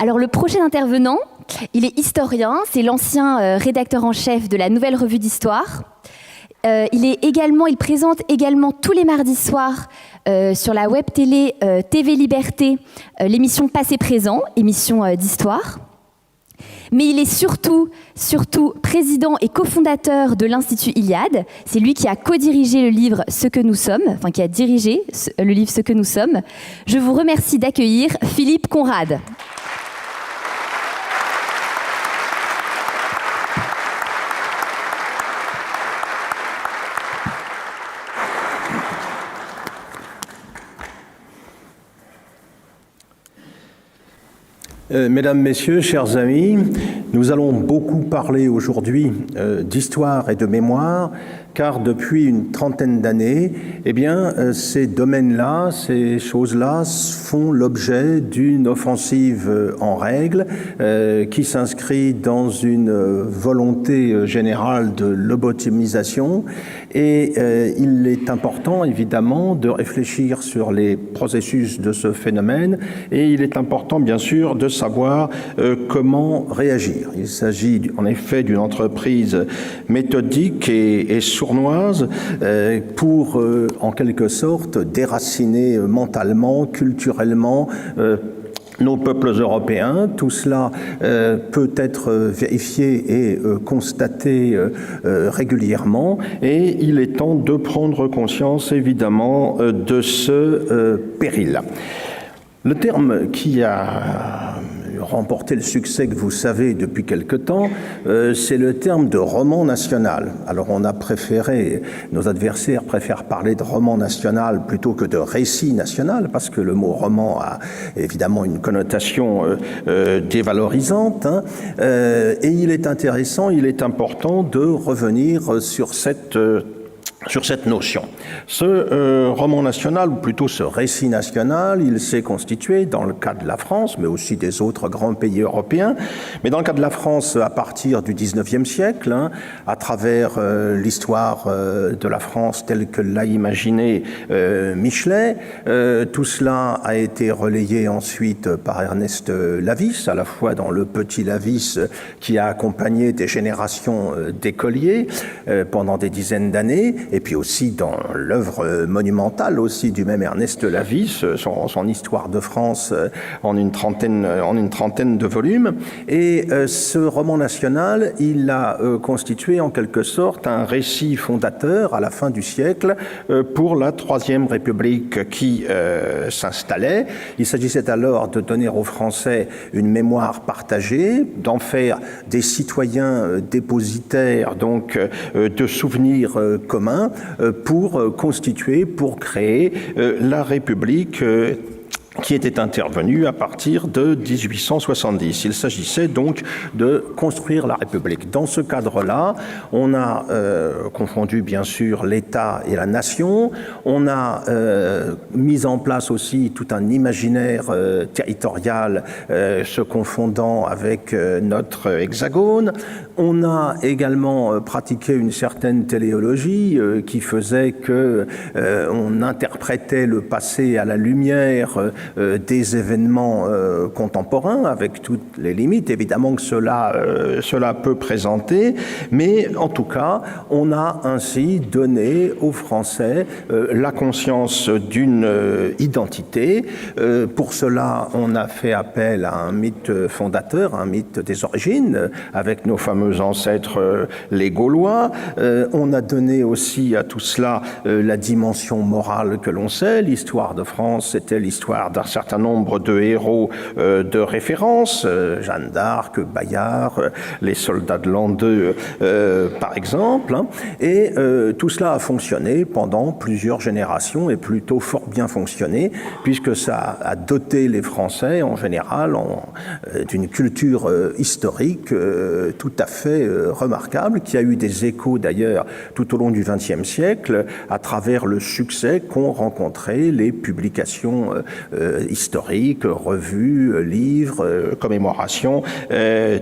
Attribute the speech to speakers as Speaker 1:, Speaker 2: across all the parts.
Speaker 1: Alors le prochain intervenant, il est historien, c'est l'ancien rédacteur en chef de la Nouvelle Revue d'Histoire. Il présente également tous les mardis soirs sur la web télé TV Liberté l'émission Passé-Présent, émission d'histoire. Mais il est surtout président et cofondateur de l'Institut Iliade. C'est lui qui a co-dirigé le livre Ce que nous sommes, enfin qui a dirigé le livre Ce que nous sommes. Je vous remercie d'accueillir Philippe Conrad.
Speaker 2: Mesdames, Messieurs, chers amis, nous allons beaucoup parler aujourd'hui d'histoire et de mémoire, car depuis une trentaine d'années, ces domaines-là, ces choses-là font l'objet d'une offensive en règle qui s'inscrit dans une volonté générale de lobotomisation. Et il est important, évidemment, de réfléchir sur les processus de ce phénomène, et il est important, bien sûr, de savoir comment réagir. Il s'agit en effet d'une entreprise méthodique et sournoise pour, en quelque sorte, déraciner mentalement, culturellement, nos peuples européens. Tout cela peut être vérifié et constaté régulièrement, et il est temps de prendre conscience, évidemment, de ce péril. Le terme qui a remporté le succès que vous savez depuis quelque temps, c'est le terme de roman national. Alors nos adversaires préfèrent parler de roman national plutôt que de récit national, parce que le mot roman a évidemment une connotation dévalorisante, et il est intéressant, il est important de revenir sur cette notion. Ce roman national, ou plutôt ce récit national, il s'est constitué dans le cas de la France, mais aussi des autres grands pays européens. Mais dans le cas de la France, à partir du XIXe siècle, à travers l'histoire de la France telle que l'a imaginée Michelet, tout cela a été relayé ensuite par Ernest Lavis, à la fois dans le Petit Lavis qui a accompagné des générations d'écoliers pendant des dizaines d'années, et puis aussi dans l'œuvre monumentale aussi du même Ernest Lavis, son Histoire de France en une trentaine de volumes. Et ce roman national, il a constitué en quelque sorte un récit fondateur à la fin du siècle pour la Troisième République qui s'installait. Il s'agissait alors de donner aux Français une mémoire partagée, d'en faire des citoyens dépositaires donc de souvenirs communs, pour constituer, pour créer la République qui était intervenue à partir de 1870. Il s'agissait donc de construire la République. Dans ce cadre-là, on a confondu bien sûr l'État et la nation, on a mis en place aussi tout un imaginaire territorial se confondant avec notre hexagone. On a également pratiqué une certaine téléologie qui faisait que on interprétait le passé à la lumière des événements contemporains, avec toutes les limites évidemment que cela peut présenter, mais en tout cas, on a ainsi donné aux Français la conscience d'une identité. Pour cela, on a fait appel à un mythe fondateur, un mythe des origines, avec nos fameux ancêtres les Gaulois. On a donné aussi à tout cela la dimension morale que l'on sait. L'histoire de France, c'était l'histoire d'un certain nombre de héros de référence, Jeanne d'Arc, Bayard, les soldats de l'an 2 par exemple, et tout cela a fonctionné pendant plusieurs générations, et plutôt fort bien fonctionné, puisque ça a doté les Français en général d'une culture historique tout à fait remarquable, qui a eu des échos d'ailleurs tout au long du XXe siècle à travers le succès qu'ont rencontré les publications historiques, revues, livres, commémorations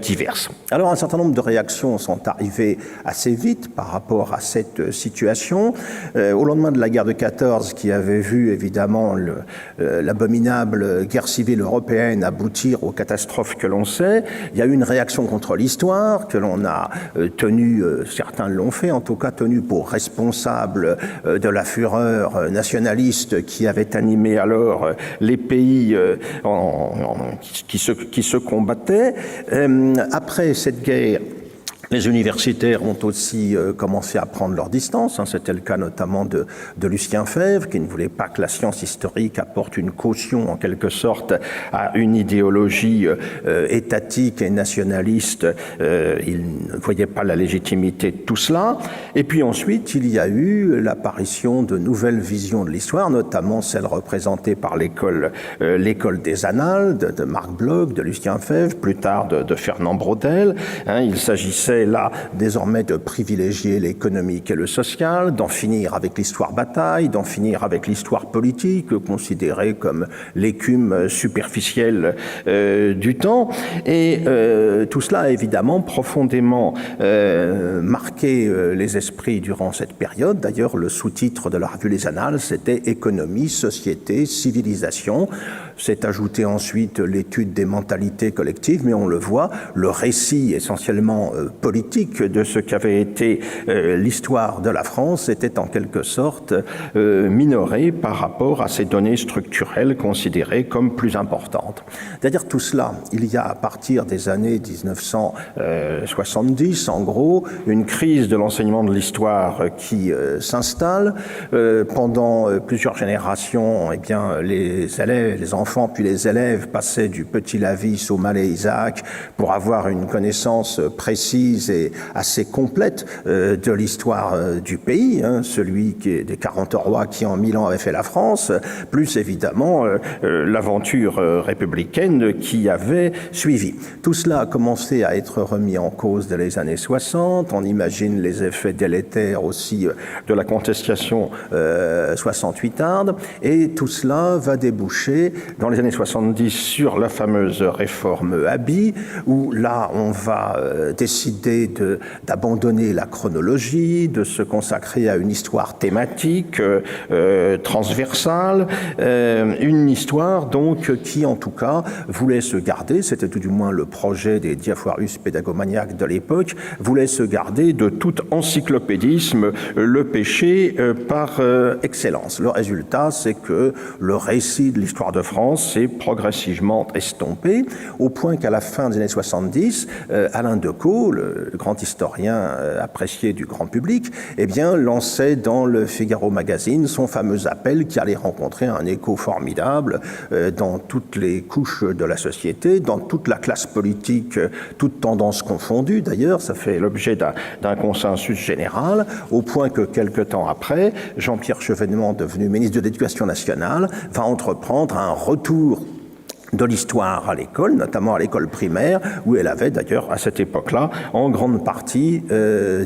Speaker 2: diverses. Alors un certain nombre de réactions sont arrivées assez vite par rapport à cette situation. Au lendemain de la guerre de 14, qui avait vu évidemment l'abominable guerre civile européenne aboutir aux catastrophes que l'on sait, il y a eu une réaction contre l'histoire que l'on a tenue, certains l'ont fait, en tout cas tenue pour responsable de la fureur nationaliste qui avait animé alors les pays qui se combattaient. Après cette guerre, les universitaires ont aussi commencé à prendre leur distance. C'était le cas notamment de Lucien Febvre, qui ne voulait pas que la science historique apporte une caution, en quelque sorte, à une idéologie étatique et nationaliste. Il ne voyait pas la légitimité de tout cela. Et puis ensuite, il y a eu l'apparition de nouvelles visions de l'histoire, notamment celle représentée par l'école des Annales, de Marc Bloch, de Lucien Febvre, plus tard de Fernand Braudel. Il s'agissait là désormais de privilégier l'économique et le social, d'en finir avec l'histoire bataille, d'en finir avec l'histoire politique, considérée comme l'écume superficielle du temps. Et tout cela a évidemment profondément marqué les esprits durant cette période. D'ailleurs, le sous-titre de la revue Les Annales, c'était « Économie, société, civilisation ». C'est ajouté ensuite l'étude des mentalités collectives, mais on le voit, le récit essentiellement politique de ce qu'avait été l'histoire de la France était en quelque sorte minoré par rapport à ces données structurelles considérées comme plus importantes. C'est-à-dire tout cela, il y a à partir des années 1970, en gros, une crise de l'enseignement de l'histoire qui s'installe. Pendant plusieurs générations, eh bien, les élèves, les enfants, puis les élèves passaient du petit Lavis au Mallet-Isaac pour avoir une connaissance précise et assez complète de l'histoire du pays, celui des 40 rois qui en 1000 ans avaient fait la France, plus évidemment l'aventure républicaine qui avait suivi. Tout cela a commencé à être remis en cause dès les années 60. On imagine les effets délétères aussi de la contestation 68arde, et tout cela va déboucher dans les années 70 sur la fameuse réforme Haby, où là on va décider d'abandonner la chronologie, de se consacrer à une histoire thématique, transversale, une histoire donc qui en tout cas voulait se garder, c'était tout du moins le projet des Diafoirus pédagomaniaques de l'époque, voulait se garder de tout encyclopédisme, le péché par excellence. Le résultat, c'est que le récit de l'histoire de France s'est progressivement estompé, au point qu'à la fin des années 70, Alain Decaux, le grand historien apprécié du grand public, eh bien, lançait dans le Figaro Magazine son fameux appel qui allait rencontrer un écho formidable dans toutes les couches de la société, dans toute la classe politique, toutes tendances confondues d'ailleurs, ça fait l'objet d'un consensus général, au point que quelque temps après, Jean-Pierre Chevènement, devenu ministre de l'Éducation nationale, va entreprendre un retour de l'histoire à l'école, notamment à l'école primaire, où elle avait d'ailleurs à cette époque-là en grande partie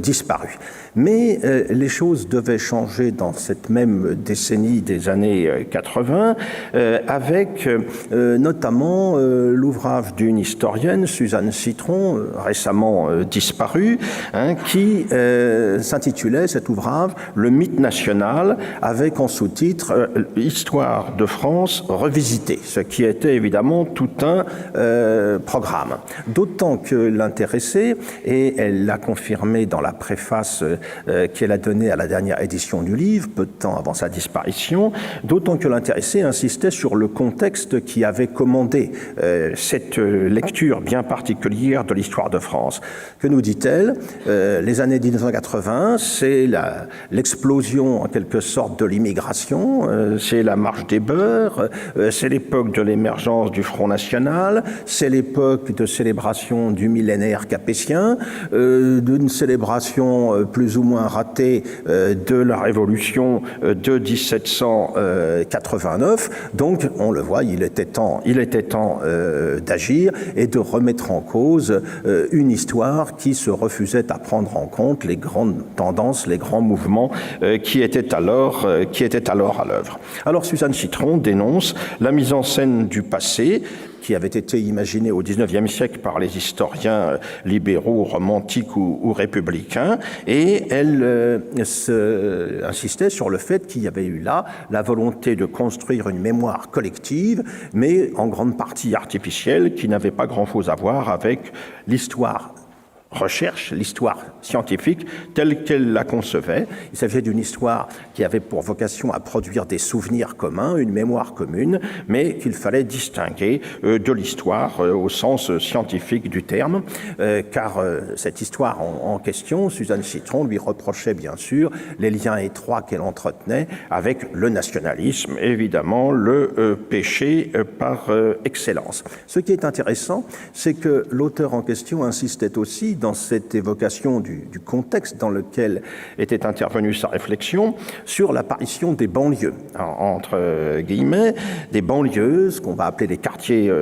Speaker 2: disparu. Mais les choses devaient changer dans cette même décennie des années 80, avec notamment l'ouvrage d'une historienne, Suzanne Citron, récemment disparue, qui s'intitulait cet ouvrage « Le mythe national », avec en sous-titre « Histoire de France revisitée », ce qui était évidemment tout un programme. D'autant que l'intéressée, et elle l'a confirmé dans la préface qu'elle a donnée à la dernière édition du livre, peu de temps avant sa disparition, d'autant que l'intéressée insistait sur le contexte qui avait commandé cette lecture bien particulière de l'histoire de France. Que nous dit-elle ? Les années 1980, c'est l'explosion en quelque sorte de l'immigration, c'est la marche des beurs, c'est l'époque de l'émergence l'indépendance du Front National, c'est l'époque de célébration du millénaire capétien, d'une célébration plus ou moins ratée de la Révolution de 1789. Donc, on le voit, il était temps d'agir et de remettre en cause une histoire qui se refusait à prendre en compte les grandes tendances, les grands mouvements qui étaient alors à l'œuvre. Alors, Suzanne Citron dénonce la mise en scène du passé qui avait été imaginée au XIXe siècle par les historiens libéraux, romantiques ou républicains, et elle insistait sur le fait qu'il y avait eu là la volonté de construire une mémoire collective, mais en grande partie artificielle, qui n'avait pas grand-chose à voir avec l'histoire recherche, l'histoire scientifique telle qu'elle la concevait. Il s'agissait d'une histoire qui avait pour vocation à produire des souvenirs communs, une mémoire commune, mais qu'il fallait distinguer de l'histoire au sens scientifique du terme, car cette histoire en question, Suzanne Citron lui reprochait bien sûr les liens étroits qu'elle entretenait avec le nationalisme, évidemment le péché par excellence. Ce qui est intéressant, c'est que l'auteur en question insistait aussi dans cette évocation du contexte dans lequel était intervenue sa réflexion sur l'apparition des banlieues, entre guillemets, des banlieues, ce qu'on va appeler les quartiers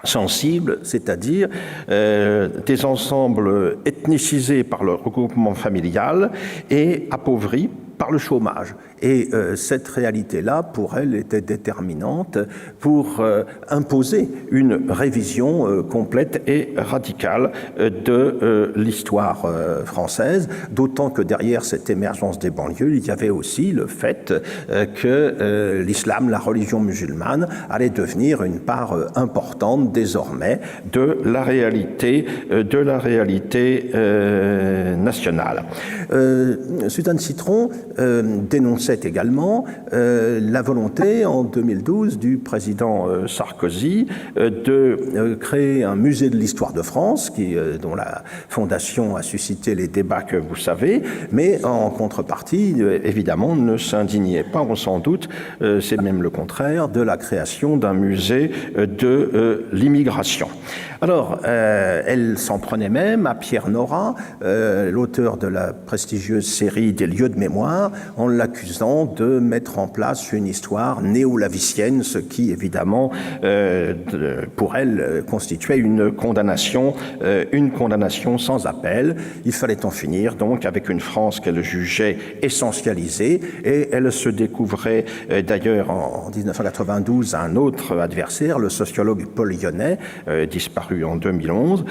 Speaker 2: sensibles, c'est-à-dire des ensembles ethnicisés par le regroupement familial et appauvris par le chômage. Et cette réalité-là, pour elle, était déterminante pour imposer une révision complète et radicale de l'histoire française, d'autant que derrière cette émergence des banlieues, il y avait aussi le fait que l'islam, la religion musulmane, allait devenir une part importante désormais de la réalité nationale. Suzanne Citron dénonçait également la volonté en 2012 du président Sarkozy de créer un musée de l'histoire de France dont la fondation a suscité les débats que vous savez, mais en contrepartie, évidemment, ne s'indignait pas, on s'en doute, c'est même le contraire, de la création d'un musée de l'immigration. Alors, elle s'en prenait même à Pierre Nora, l'auteur de la prestigieuse série des lieux de mémoire, en l'accusant de mettre en place une histoire néo-lavicienne, ce qui, évidemment, pour elle, constituait une condamnation sans appel. Il fallait en finir, donc, avec une France qu'elle jugeait essentialisée, et elle se découvrait, d'ailleurs, en 1992, un autre adversaire, le sociologue Paul Yonnet, disparu en 2011,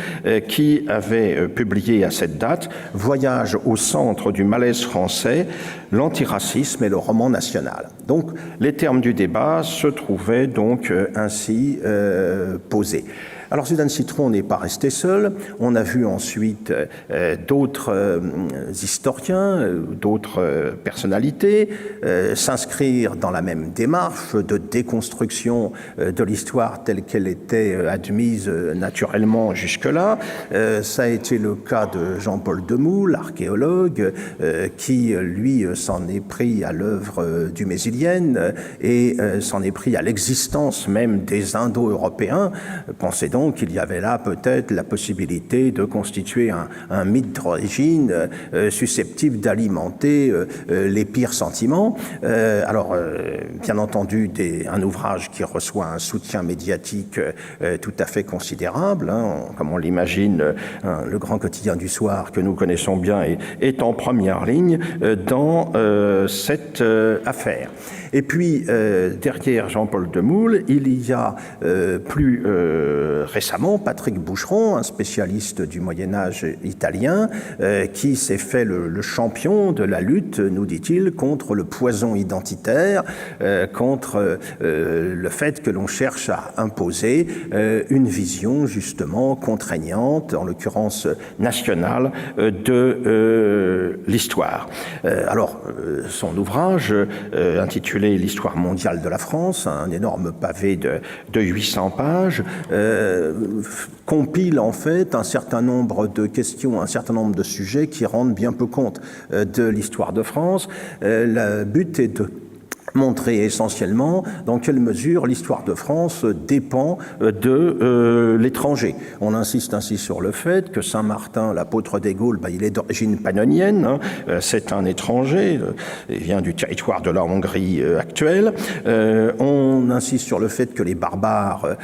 Speaker 2: qui avait publié à cette date « Voyage au centre du malaise français, l'antiracisme et le roman national ». Donc, les termes du débat se trouvaient donc ainsi posés. Alors, Suzanne Citron n'est pas restée seule. On a vu ensuite d'autres historiens, d'autres personnalités s'inscrire dans la même démarche de déconstruction de l'histoire telle qu'elle était admise naturellement jusque-là. Ça a été le cas de Jean-Paul Demoule, archéologue, qui, lui, s'en est pris à l'œuvre dumézilienne et s'en est pris à l'existence même des Indo-Européens. Pensez donc qu'il y avait là peut-être la possibilité de constituer un mythe d'origine susceptible d'alimenter les pires sentiments. Alors, bien entendu, un ouvrage qui reçoit un soutien médiatique tout à fait considérable, comme on l'imagine, le grand quotidien du soir que nous connaissons bien est en première ligne dans cette affaire. Et puis, derrière Jean-Paul Demoule, il y a plus récemment Patrick Boucheron, un spécialiste du Moyen-Âge italien, qui s'est fait le champion de la lutte, nous dit-il, contre le poison identitaire, contre le fait que l'on cherche à imposer une vision justement contraignante, en l'occurrence nationale, de l'histoire. Alors, son ouvrage intitulé L'histoire mondiale de la France, un énorme pavé de 800 pages, compile en fait un certain nombre de questions, un certain nombre de sujets qui rendent bien peu compte de l'histoire de France. Le but est de montrer essentiellement dans quelle mesure l'histoire de France dépend de l'étranger. On insiste ainsi sur le fait que Saint-Martin, l'apôtre des Gaules, il est d'origine pannonienne, hein, c'est un étranger, il vient du territoire de la Hongrie actuelle. On insiste sur le fait que les barbares,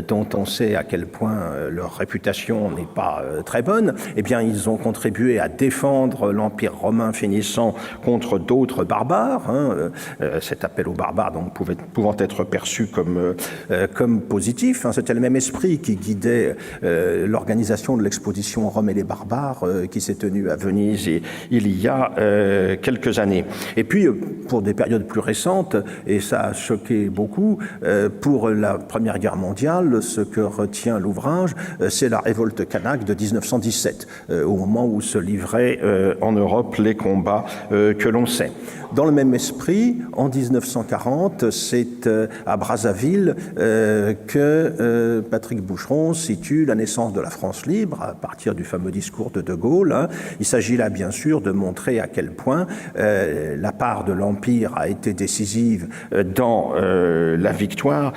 Speaker 2: dont on sait à quel point leur réputation n'est pas très bonne, eh bien ils ont contribué à défendre l'Empire romain finissant contre d'autres barbares, hein, cet appel aux barbares donc pouvant être perçu comme positif. Hein. C'était le même esprit qui guidait l'organisation de l'exposition Rome et les barbares qui s'est tenue à Venise il y a quelques années. Et puis, pour des périodes plus récentes, et ça a choqué beaucoup, pour la Première Guerre mondiale, ce que retient l'ouvrage, c'est la révolte kanak de 1917, au moment où se livraient en Europe les combats que l'on sait. Dans le même esprit, en 1940, c'est à Brazzaville que Patrick Boucheron situe la naissance de la France libre à partir du fameux discours de De Gaulle. Hein. Il s'agit là bien sûr de montrer à quel point la part de l'Empire a été décisive dans la victoire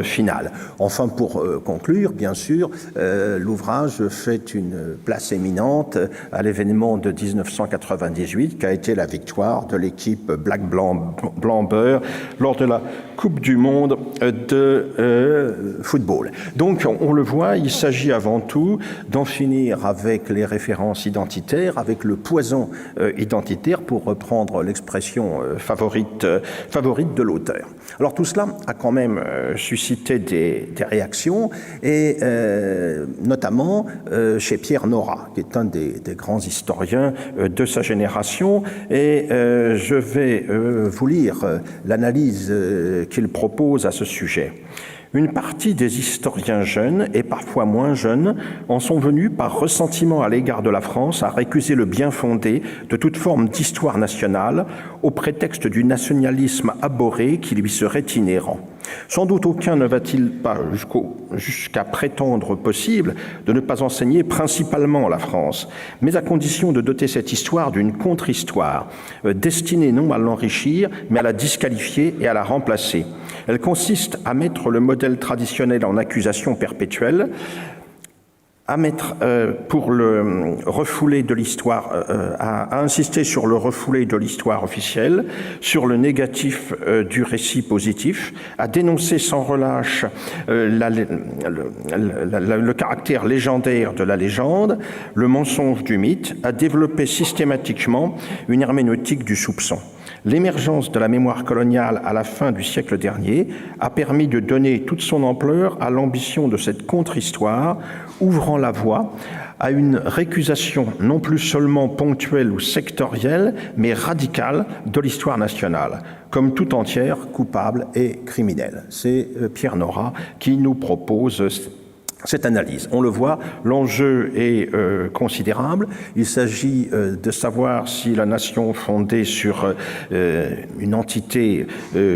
Speaker 2: finale. Enfin, pour conclure, bien sûr, l'ouvrage fait une place éminente à l'événement de 1998 qui a été la victoire de l'équipe Black Blanc Beurre lors de la Coupe du Monde de football. Donc, on le voit, il s'agit avant tout d'en finir avec les références identitaires, avec le poison identitaire, pour reprendre l'expression favorite de l'auteur. Alors tout cela a quand même suscité des réactions, et notamment chez Pierre Nora, qui est un des grands historiens de sa génération, et je vais vous lire l'analyse qu'il propose à ce sujet. Une partie des historiens jeunes, et parfois moins jeunes, en sont venus par ressentiment à l'égard de la France à récuser le bien fondé de toute forme d'histoire nationale au prétexte du nationalisme abhorré qui lui serait inhérent. Sans doute aucun ne va-t-il pas jusqu'à prétendre possible de ne pas enseigner principalement la France, mais à condition de doter cette histoire d'une contre-histoire, destinée non à l'enrichir, mais à la disqualifier et à la remplacer. Elle consiste à mettre le modèle traditionnel en accusation perpétuelle, à mettre pour le refoulé de l'histoire, à insister sur le refoulé de l'histoire officielle, sur le négatif du récit positif, à dénoncer sans relâche le caractère légendaire de la légende, le mensonge du mythe, à développer systématiquement une herméneutique du soupçon. L'émergence de la mémoire coloniale à la fin du siècle dernier a permis de donner toute son ampleur à l'ambition de cette contre-histoire, ouvrant la voie à une récusation non plus seulement ponctuelle ou sectorielle, mais radicale de l'histoire nationale, comme tout entière coupable et criminelle. C'est Pierre Nora qui nous propose cette analyse. On le voit, l'enjeu est considérable. Il s'agit de savoir si la nation fondée sur une entité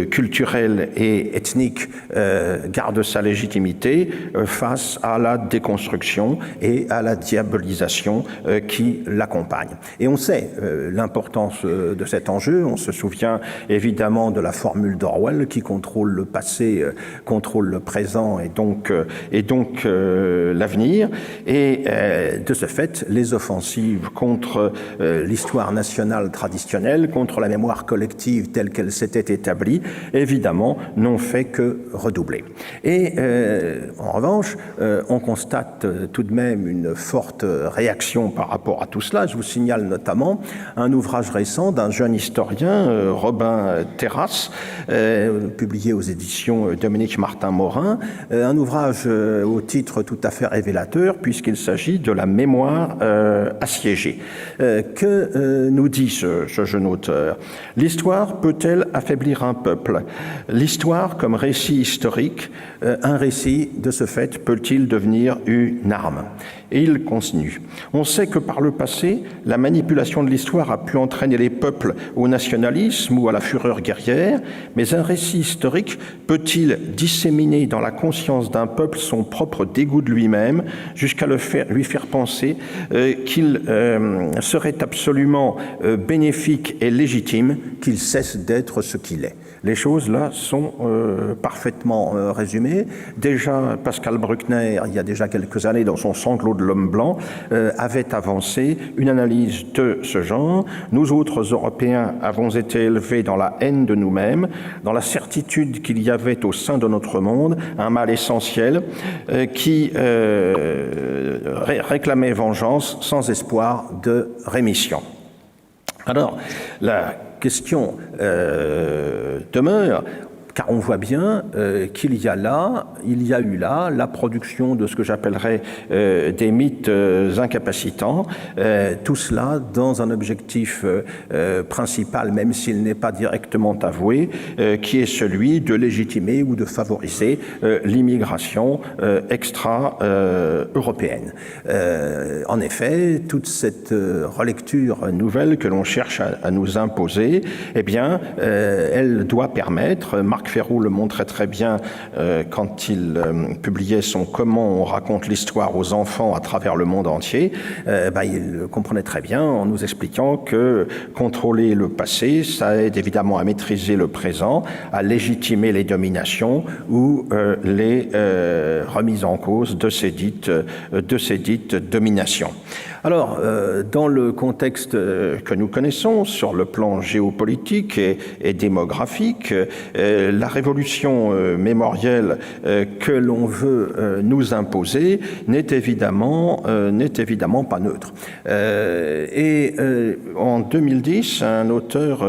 Speaker 2: culturelle et ethnique garde sa légitimité face à la déconstruction et à la diabolisation qui l'accompagne. Et on sait l'importance de cet enjeu. On se souvient évidemment de la formule d'Orwell qui contrôle le passé, contrôle le présent et donc l'avenir, et de ce fait, les offensives contre l'histoire nationale traditionnelle, contre la mémoire collective telle qu'elle s'était établie, évidemment, n'ont fait que redoubler. Et en revanche, on constate tout de même une forte réaction par rapport à tout cela. Je vous signale notamment un ouvrage récent d'un jeune historien, Robin Terrasse, publié aux éditions Dominique Martin-Morin, un ouvrage au titre tout à fait révélateur, puisqu'il s'agit de la mémoire assiégée. Que nous dit ce jeune auteur ? L'histoire peut-elle affaiblir un peuple ? L'histoire comme récit historique, un récit de ce fait peut-il devenir une arme ? Et il continue. On sait que par le passé, la manipulation de l'histoire a pu entraîner les peuples au nationalisme ou à la fureur guerrière, mais un récit historique peut-il disséminer dans la conscience d'un peuple son propre dégoût de lui-même, jusqu'à lui faire penser qu'il serait absolument bénéfique et légitime qu'il cesse d'être ce qu'il est. Les choses, là, sont parfaitement résumées. Déjà, Pascal Bruckner, il y a déjà quelques années, dans son Sanglot de l'homme blanc, avait avancé une analyse de ce genre. Nous autres Européens avons été élevés dans la haine de nous-mêmes, dans la certitude qu'il y avait au sein de notre monde un mal essentiel qui réclamait vengeance sans espoir de rémission. Alors, la question demeure, car on voit bien qu'il y a eu là la production de ce que j'appellerais des mythes incapacitants, tout cela dans un objectif principal, même s'il n'est pas directement avoué, qui est celui de légitimer ou de favoriser l'immigration extra-européenne. En effet, toute cette relecture nouvelle que l'on cherche à nous imposer, eh bien, elle doit permettre, Marc Ferroux le montrait très bien quand il publiait son « Comment on raconte l'histoire aux enfants à travers le monde entier », il comprenait très bien en nous expliquant que contrôler le passé, ça aide évidemment à maîtriser le présent, à légitimer les dominations ou les remises en cause de ces dites dominations. Alors, dans le contexte que nous connaissons, sur le plan géopolitique et démographique, la révolution mémorielle que l'on veut nous imposer n'est évidemment pas neutre. En 2010, un auteur,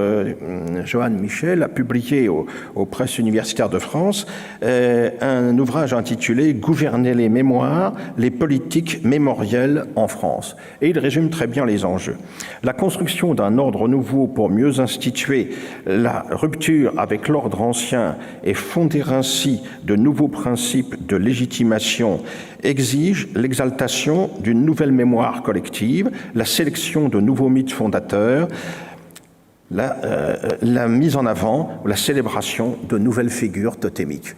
Speaker 2: Johan Michel, a publié aux presses universitaires de France un ouvrage intitulé « Gouverner les mémoires, les politiques mémorielles en France ». Et il résume très bien les enjeux. La construction d'un ordre nouveau pour mieux instituer la rupture avec l'ordre ancien et fonder ainsi de nouveaux principes de légitimation exige l'exaltation d'une nouvelle mémoire collective, la sélection de nouveaux mythes fondateurs, la mise en avant, la célébration de nouvelles figures totémiques.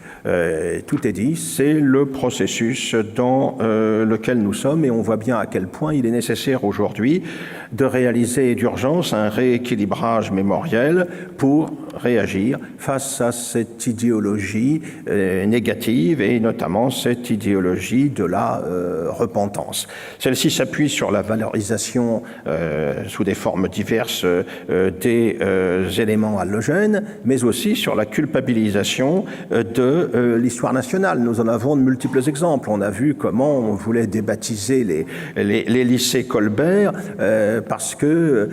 Speaker 2: Tout est dit, c'est le processus dans lequel nous sommes et on voit bien à quel point il est nécessaire aujourd'hui de réaliser d'urgence un rééquilibrage mémoriel pour réagir face à cette idéologie négative et notamment cette idéologie de la repentance. Celle-ci s'appuie sur la valorisation sous des formes diverses des éléments allogènes, mais aussi sur la culpabilisation de l'histoire nationale. Nous en avons de multiples exemples. On a vu comment on voulait débaptiser les lycées Colbert parce que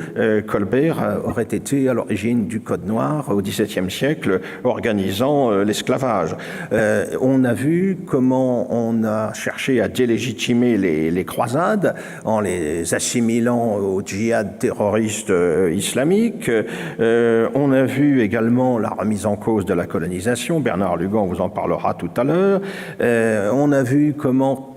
Speaker 2: Colbert aurait été à l'origine du Code noir au XVIIe siècle, organisant l'esclavage. On a vu comment on a cherché à délégitimer les croisades en les assimilant au djihad terroriste islamique. On a vu également la remise en cause de la colonisation. Bernard Lugan vous en parlera tout à l'heure. On a vu comment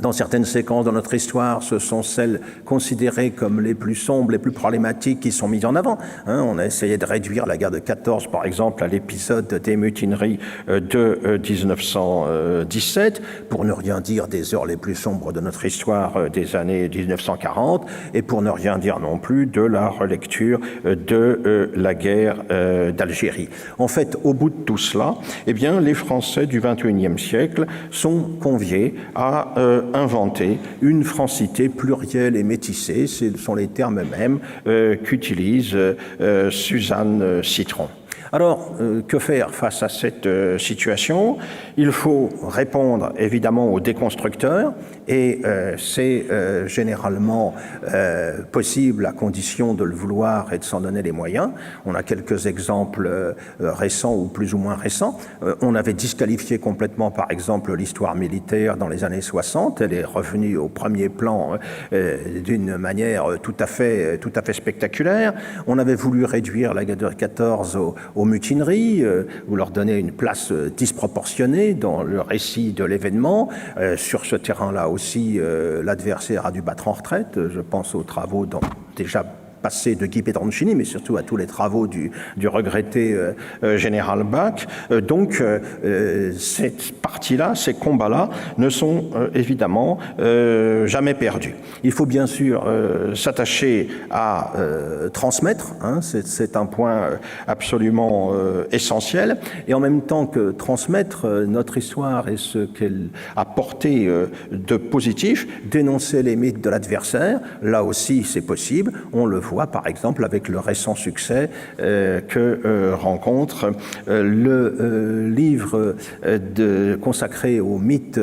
Speaker 2: dans certaines séquences de notre histoire, ce sont celles considérées comme les plus sombres, les plus problématiques qui sont mises en avant. On a essayé de réduire la guerre de 14, par exemple, à l'épisode des mutineries de 1917, pour ne rien dire des heures les plus sombres de notre histoire des années 1940, et pour ne rien dire non plus de la relecture de la guerre d'Algérie. En fait, au bout de tout cela, eh bien, les Français du XXIe siècle sont conviés à inventer une francité plurielle et métissée, ce sont les termes mêmes qu'utilise Suzanne Citron. Alors, que faire face à cette situation ? Il faut répondre évidemment aux déconstructeurs et c'est généralement possible à condition de le vouloir et de s'en donner les moyens. On a quelques exemples récents ou plus ou moins récents. On avait disqualifié complètement par exemple l'histoire militaire dans les années 60. Elle est revenue au premier plan d'une manière tout à fait spectaculaire. On avait voulu réduire la guerre de 14 au aux mutineries, vous leur donnez une place disproportionnée dans le récit de l'événement. Sur ce terrain-là aussi, l'adversaire a dû battre en retraite. Je pense aux travaux déjà passé de Guy Petroncini, mais surtout à tous les travaux du regretté général Bach. Donc, cette partie-là, ces combats-là, ne sont évidemment jamais perdus. Il faut bien sûr s'attacher à transmettre, hein, c'est un point absolument essentiel, et en même temps que transmettre notre histoire et ce qu'elle a porté de positif, dénoncer les mythes de l'adversaire, là aussi c'est possible, on le voit par exemple avec le récent succès que rencontre le livre consacré au mythe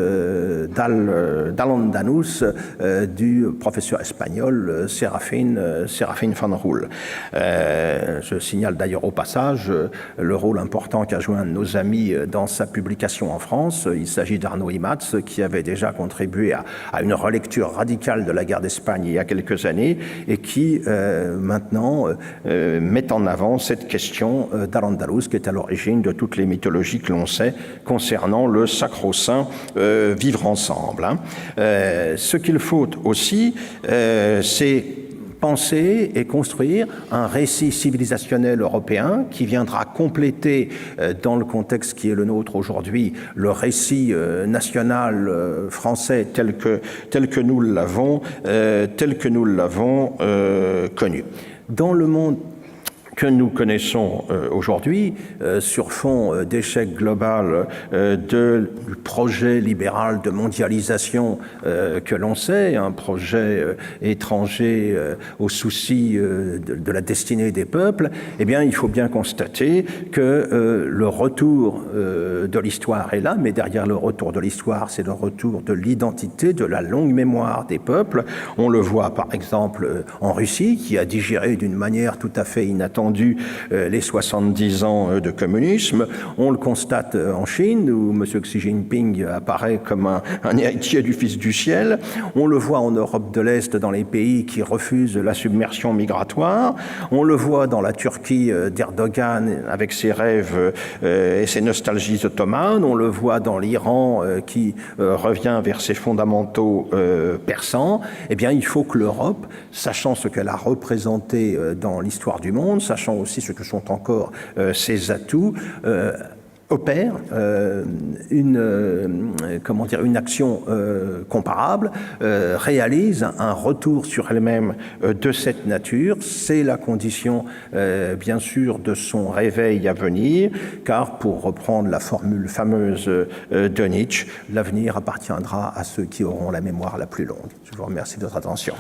Speaker 2: d'Al-Andalus du professeur espagnol Serafín van Roel. Je signale d'ailleurs au passage le rôle important qu'a joué un de nos amis dans sa publication en France. Il s'agit d'Arnaud Imatz, qui avait déjà contribué à une relecture radicale de la guerre d'Espagne il y a quelques années et qui maintenant met en avant cette question d'Al-Andalus qui est à l'origine de toutes les mythologies que l'on sait concernant le sacro-saint vivre ensemble. Ce qu'il faut aussi, c'est penser et construire un récit civilisationnel européen qui viendra compléter, dans le contexte qui est le nôtre aujourd'hui, le récit national français tel que nous l'avons connu. Dans le monde que nous connaissons aujourd'hui, sur fond d'échec global du projet libéral de mondialisation que l'on sait, un projet étranger aux soucis de la destinée des peuples, eh bien, il faut bien constater que le retour de l'histoire est là, mais derrière le retour de l'histoire, c'est le retour de l'identité, de la longue mémoire des peuples. On le voit par exemple en Russie, qui a digéré d'une manière tout à fait inattendue les 70 ans de communisme. On le constate en Chine, où M. Xi Jinping apparaît comme un héritier du Fils du ciel. On le voit en Europe de l'Est, dans les pays qui refusent la submersion migratoire. On le voit dans la Turquie d'Erdogan, avec ses rêves et ses nostalgies ottomanes. On le voit dans l'Iran, qui revient vers ses fondamentaux persans. Eh bien, il faut que l'Europe, sachant ce qu'elle a représenté dans l'histoire du monde, sachant aussi ce que sont encore ses atouts, opère une action comparable, réalise un retour sur elle-même de cette nature. C'est la condition, bien sûr, de son réveil à venir, car, pour reprendre la formule fameuse de Nietzsche, l'avenir appartiendra à ceux qui auront la mémoire la plus longue. Je vous remercie de votre attention.